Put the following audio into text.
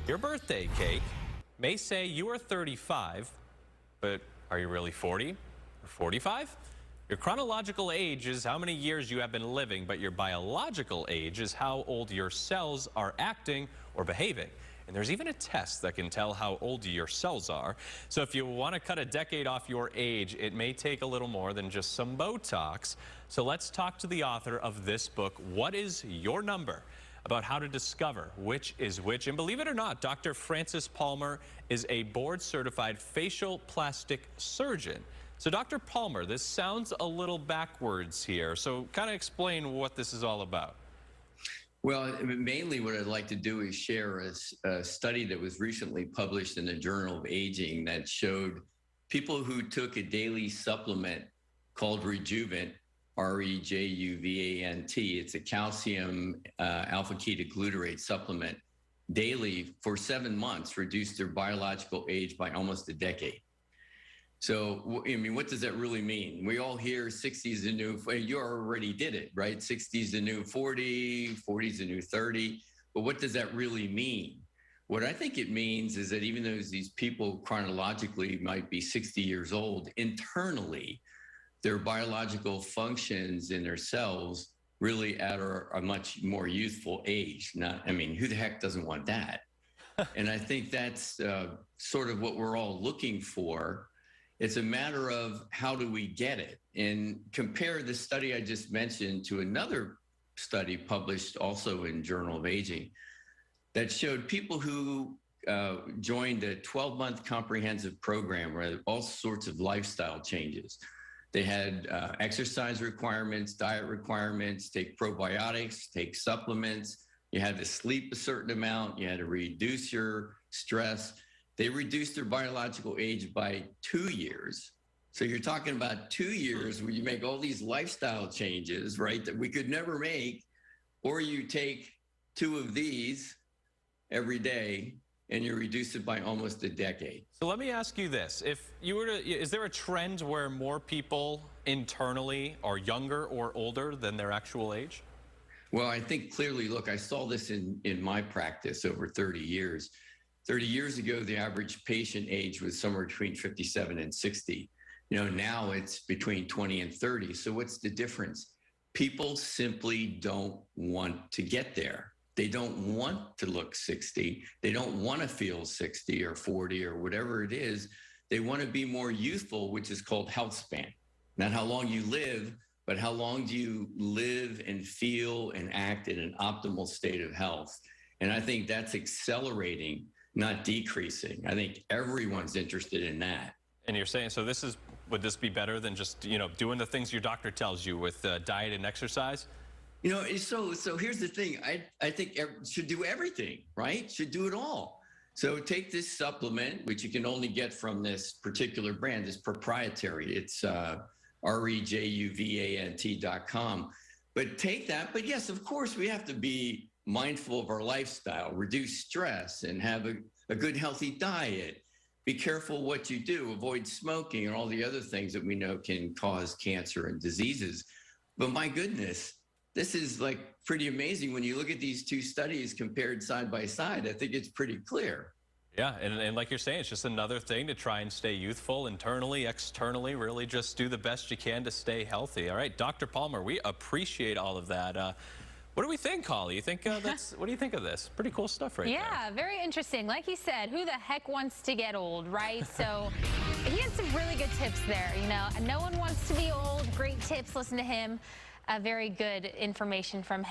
Your birthday cake may say you are 35, but are you really 40 or 45? Your chronological age is how many years you have been living, but your biological age is how old your cells are acting or behaving. And there's even a test that can tell how old your cells are. So if you want to cut a decade off your age, it may take a little more than just some Botox. So let's talk to the author of this book, What is Your Number? About how to discover which is which. And believe it or not, Dr. Francis Palmer is a board-certified facial plastic surgeon. So Dr. Palmer, this sounds a little backwards here. So kind of explain what this is all about. Well, mainly what I'd like to do is share a study that was recently published in the Journal of Aging that showed people who took a daily supplement called Rejuvant, R-E-J-U-V-A-N-T. It's a calcium alpha-ketoglutarate supplement daily for 7 months, reduced their biological age by almost a decade. So, I mean, what does that really mean? We all hear 60 is the new, you already did it, right? 60 is the new 40, 40 is the new 30. But what does that really mean? What I think it means is that even though these people chronologically might be 60 years old, internally, their biological functions in their cells really at a much more youthful age. I mean, who the heck doesn't want that? And I think that's sort of what we're all looking for. It's a matter of how do we get it? And compare the study I just mentioned to another study published also in Journal of Aging that showed people who joined a 12-month comprehensive program where all sorts of lifestyle changes. They had exercise requirements, diet requirements, take probiotics, take supplements. You had to sleep a certain amount. You had to reduce your stress. They reduced their biological age by 2 years. So you're talking about 2 years where you make all these lifestyle changes, right, that we could never make, or you take 2 of these every day and you reduce it by almost a decade. So let me ask you this. If you were to, is there a trend where more people internally are younger or older than their actual age? Well, I think clearly, look, I saw this in my practice over 30 years. 30 years ago, the average patient age was somewhere between 57 and 60. You know, now it's between 20 and 30. So what's the difference? People simply don't want to get there. They don't want to look 60. They don't want to feel 60 or 40 or whatever it is. They want to be more youthful, which is called health span. Not how long you live, but how long do you live and feel and act in an optimal state of health? And I think that's accelerating, not decreasing. I think everyone's interested in that. And you're saying, so this is, would this be better than just, you know, doing the things your doctor tells you with diet and exercise? You know, so here's the thing. I think should do everything, right? Should do it all. So take this supplement, which you can only get from this particular brand, it's proprietary. It's rejuvant.com. But take that. But yes, of course, we have to be mindful of our lifestyle, reduce stress, and have a good, healthy diet. Be careful what you do, avoid smoking and all the other things that we know can cause cancer and diseases. But my goodness, this is like pretty amazing when you look at these two studies compared side by side. I think it's pretty clear. Yeah, and like you're saying, it's just another thing to try and stay youthful internally, externally, really just do the best you can to stay healthy. All right, Dr. Palmer, we appreciate all of that. What do we think, Holly? You think what do you think of this? Pretty cool stuff right there. Yeah, very interesting. Like he said, who the heck wants to get old, right? So he had some really good tips there. You know, no one wants to be old. Great tips. Listen to him. Very good information from him.